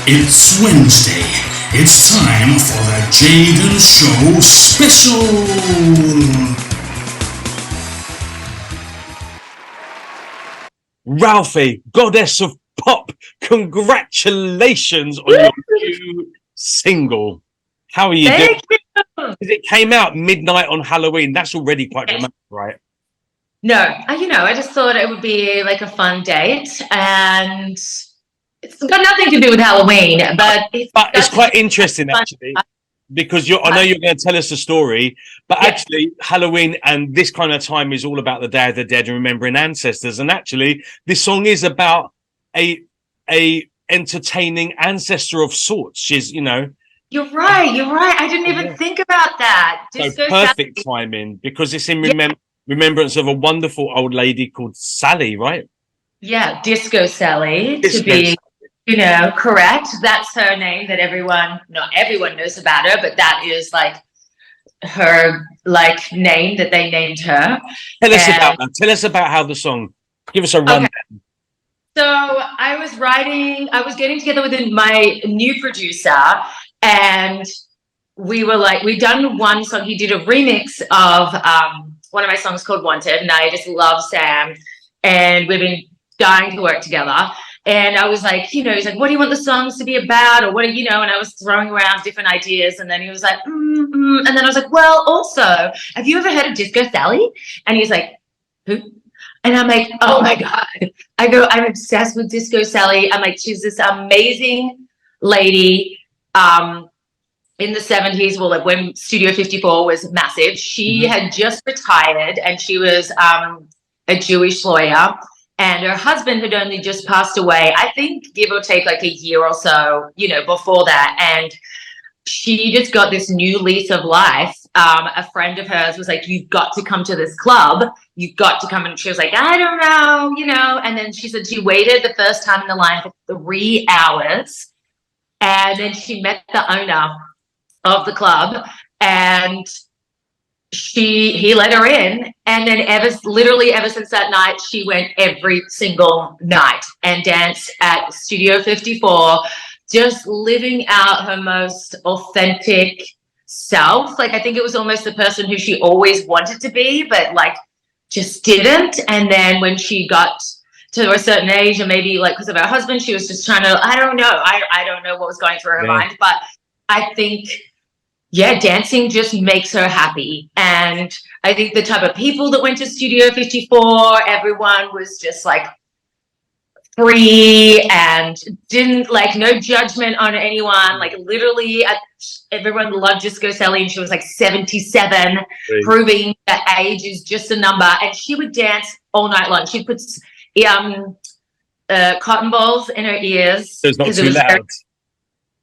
It's Wednesday. It's time for the Jaden Show Special. Ralphie, goddess of pop, congratulations on your new single. How are you doing? Because it came out midnight on Halloween. That's already quite dramatic, right? No, I just thought it would be like a fun date, and it's got nothing to do with Halloween, but it's quite interesting actually, because I know you're going to tell us a story, but actually Halloween and this kind of time is all about the Day of the Dead and remembering ancestors. And actually, this song is about a entertaining ancestor of sorts. She's, You're right. I didn't even think about that. So perfect timing, because it's in remembrance of a wonderful old lady called Sally, right? Yeah, Disco Sally, to be, correct. That's her name that not everyone knows about her, but that is like her name that they named her. Tell us about how the song, give us a rundown. Okay. So I was getting together with my new producer, and we'd done one song. He did a remix of one of my songs called Wanted, and I just love Sam, and we've been dying to work together. And I was like, he's like, what do you want the songs to be about? Or what, and I was throwing around different ideas. And then he was like, And then I was like, well, also, have you ever heard of Disco Sally? And he's like, who? And I'm like, oh my God. I go, I'm obsessed with Disco Sally. I'm like, she's this amazing lady. In the 70s, when Studio 54 was massive, she had just retired, and she was a Jewish lawyer, and her husband had only just passed away, I think, give or take like a year or so, before that. And she just got this new lease of life. A friend of hers was like, you've got to come to this club. You've got to come. And she was like, I don't know, and then she said she waited the first time in the line for 3 hours. And then she met the owner of the club, and he let her in, and then ever since that night, she went every single night and danced at Studio 54, just living out her most authentic self. I think it was almost the person who she always wanted to be, but just didn't. And then when she got to a certain age, and maybe because of her husband, she was just trying to, I don't know what was going through her mind, but I think dancing just makes her happy. And I think the type of people that went to Studio 54, everyone was just free and didn't no judgment on anyone. Literally, everyone loved Disco Sally, and she was 77, proving that age is just a number. And she would dance all night long. She'd put cotton balls in her ears. So it's not too loud.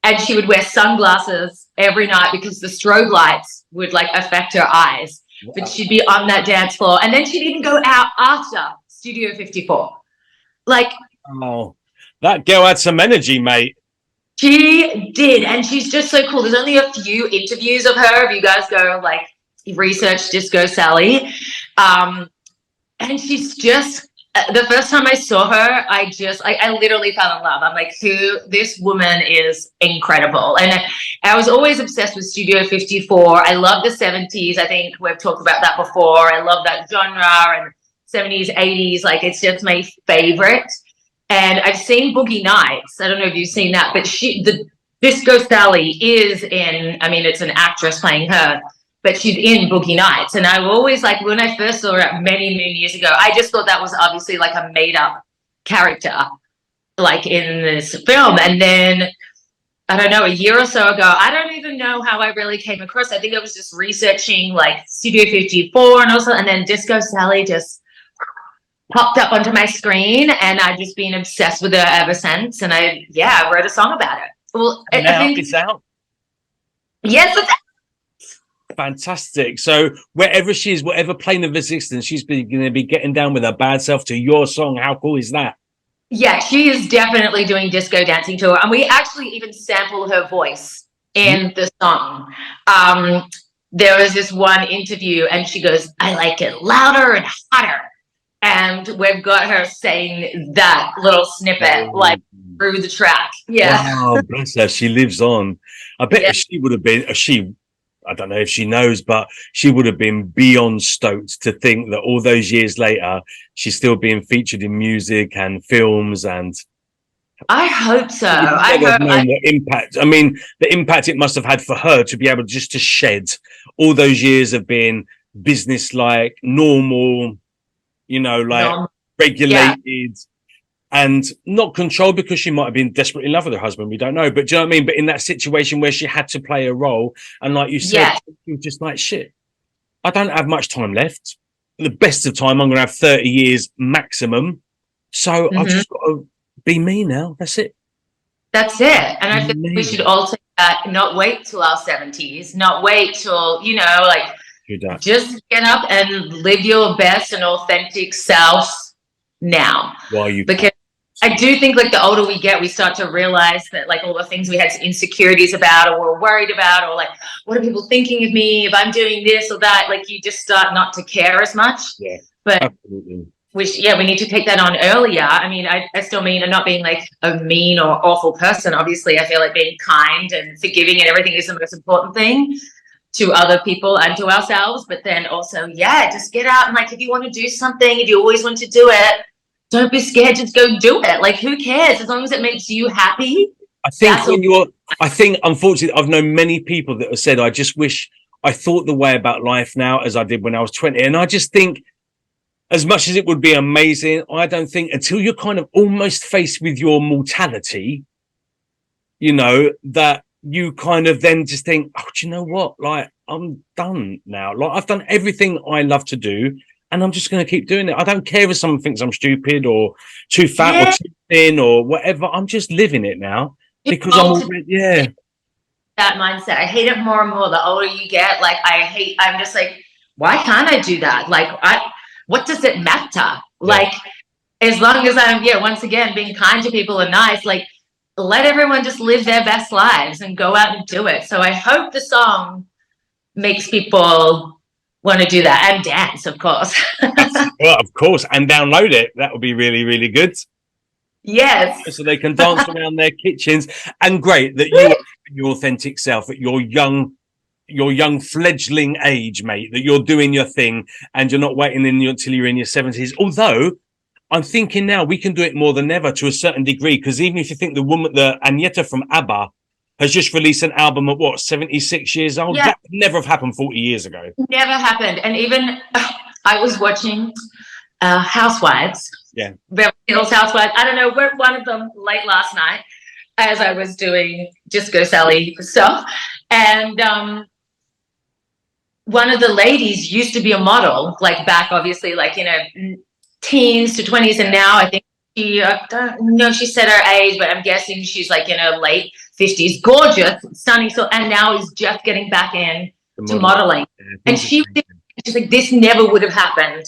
And she would wear sunglasses every night because the strobe lights would affect her eyes. Wow. But she'd be on that dance floor, and then she'd even go out after Studio 54. Oh, that girl had some energy, mate. She did, and she's just so cool. There's only a few interviews of her. If you guys go research Disco Sally, and she's just. The first time I saw her, I literally fell in love. I'm like, this woman is incredible. And I was always obsessed with Studio 54. I love the 70s. I think we've talked about that before. I love that genre, and 70s, 80s. It's just my favorite. And I've seen Boogie Nights. I don't know if you've seen that, but the Disco Sally is it's an actress playing her, but she's in Boogie Nights. And I always, when I first saw her many, many years ago, I just thought that was obviously a made-up character, in this film. And then, I don't know, a year or so ago, I don't even know how I really came across. I think I was just researching, Studio 54 and then Disco Sally just popped up onto my screen, and I've just been obsessed with her ever since. And I wrote a song about it. Well, now it's out. Yes, it's out. Fantastic. So wherever she is, whatever plane of existence, she's going to be getting down with her bad self to your song. How cool is that? Yeah, she is definitely doing disco dancing to her, and we actually even sample her voice in the song. There was this one interview, and she goes, I like it louder and hotter. And we've got her saying that little snippet through the track. Yeah. Wow, bless her. She lives on. I bet she would have been, I don't know if she knows, but she would have been beyond stoked to think that all those years later, she's still being featured in music and films. And I hope so. I hope what impact. I mean, the impact it must have had for her to be able just to shed all those years of being business-like, normal, regulated. And not controlled, because she might have been desperately in love with her husband. We don't know. But do you know what I mean? But in that situation where she had to play a role, and like you said, she was just like, shit, I don't have much time left. The best of time, I'm going to have 30 years maximum. So I've just got to be me now. That's it. That's it. And I think we should all take that, not wait till our 70s, not wait till, just get up and live your best and authentic self now. Because I do think like the older we get, we start to realize that like all the things we had insecurities about or were worried about, or like, what are people thinking of me if I'm doing this or that? Like you just start not to care as much. Yeah, but absolutely. we need to take that on earlier. I mean, I still mean I'm not being like a mean or awful person. Obviously, I feel like being kind and forgiving and everything is the most important thing to other people and to ourselves. But then also, just get out and like, if you want to do something, if you always want to do it, don't be scared. Just go do it. Like, who cares? As long as it makes you happy. I think unfortunately, I've known many people that have said, I just wish I thought the way about life now as I did when I was 20. And I just think, as much as it would be amazing, I don't think until you're kind of almost faced with your mortality, that you kind of then just think, oh, do you know what? Like, I'm done now. Like, I've done everything I love to do. And I'm just going to keep doing it. I don't care if someone thinks I'm stupid or too fat or too thin or whatever. I'm just living it now because I'm already, that mindset. I hate it more and more the older you get. Like, I'm just like, why can't I do that? Like, what does it matter? Like, as long as I'm, once again, being kind to people and nice, like, let everyone just live their best lives and go out and do it. So I hope the song makes people want to do that and dance, of course. Well, of course, and download it. That would be really, really good. Yes. So they can dance around their kitchens. And great that you are your authentic self at your young fledgling age, mate, that you're doing your thing and you're not waiting until you're in your 70s. Although I'm thinking now we can do it more than ever to a certain degree, because even if you think the Agneta from ABBA has just released an album at 76 years old. Yeah. That would never have happened 40 years ago. Never happened. And even I was watching Housewives. Yeah. Beverly Hills Housewives. I don't know, one of them late last night as I was doing Disco Sally stuff. And one of the ladies used to be a model, like back obviously like, teens to 20s. And now I think she, I don't know, she said her age, but I'm guessing she's like in her late 50s, gorgeous, stunning, and now is just getting back in to modeling. And she's like, this never would have happened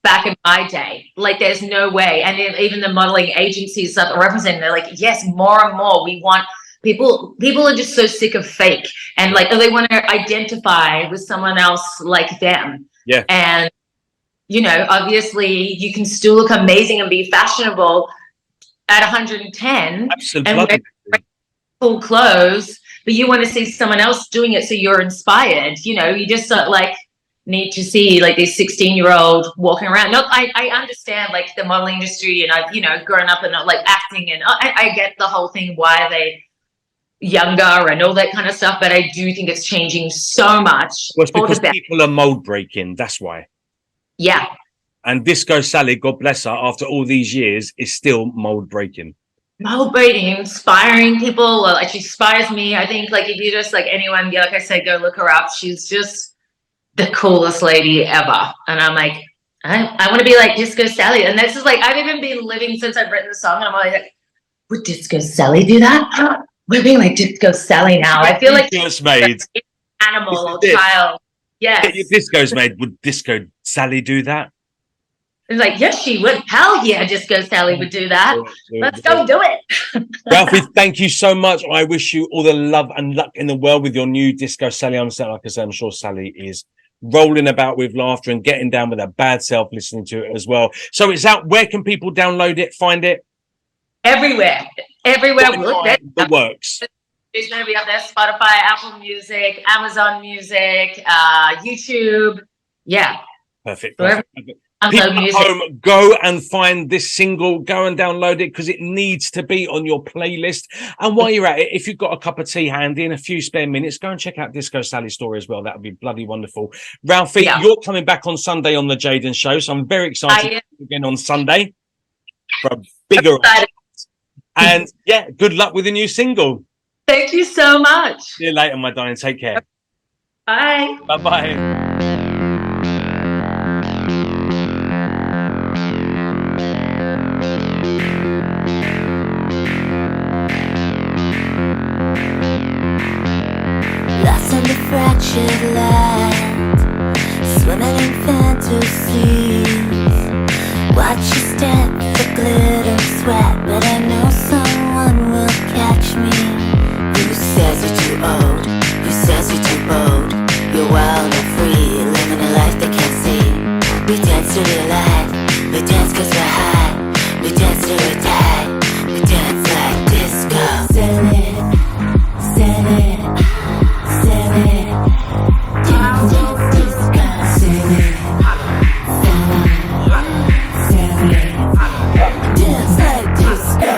back in my day. Like, there's no way. And even the modeling agencies that represent, they're like, yes, more and more. We want people are just so sick of fake, and like, they want to identify with someone else like them. Yeah. And obviously you can still look amazing and be fashionable at 110. Absolutely. And wear cool clothes, but you want to see someone else doing it, so you're inspired. You just need to see like this 16-year-old walking around. No, I understand like the modeling industry, and I've grown up in like acting, and I get the whole thing why they younger and all that kind of stuff, but I do think it's changing so much. Well, it's because people are mold breaking. That's why. Yeah. And Disco Sally, God bless her, after all these years, is still mold breaking. Mold breaking, inspiring people. Well, like, she inspires me. I think like if you just like anyone, like I said, go look her up. She's just the coolest lady ever. And I'm like, I want to be like Disco Sally. And this is like, I've even been living since I've written the song. And I'm like, would Disco Sally do that? We're being like Disco Sally now. I feel like just made animal or child. Yes. Get your discos made. Would Disco Sally do that? It's like, yes, she would. Hell yeah, Disco Sally would do that. Let's go do it. Ralphie, thank you so much. I wish you all the love and luck in the world with your new Disco Sally. Like I said, I'm sure Sally is rolling about with laughter and getting down with her bad self listening to it as well. So it's out. Where can people download it, find it? Everywhere. everywhere. The works. It's going to be up there: Spotify, Apple Music, Amazon Music, YouTube. Yeah. Perfect. So People at home, go and find this single, go and download it because it needs to be on your playlist. And while you're at it, if you've got a cup of tea handy and a few spare minutes, go and check out Disco Sally's story as well. That would be bloody wonderful. Ralphie, you're coming back on Sunday on the Jaden Show, so I'm very excited again on Sunday for a bigger. And yeah, good luck with the new single. Thank you so much. See you later, my darling. Take care. Bye. Bye-bye. Lost on the fractured land, swimming in fantasies. Watch you step for glitter sweat, but I know someone will catch me. Who says you're too old? Who says you're too bold? You're wild and free, living a life they can't see. We dance to the light, we dance cause we're high. We dance till we die, we dance like disco. Send it, send it. Dance like disco.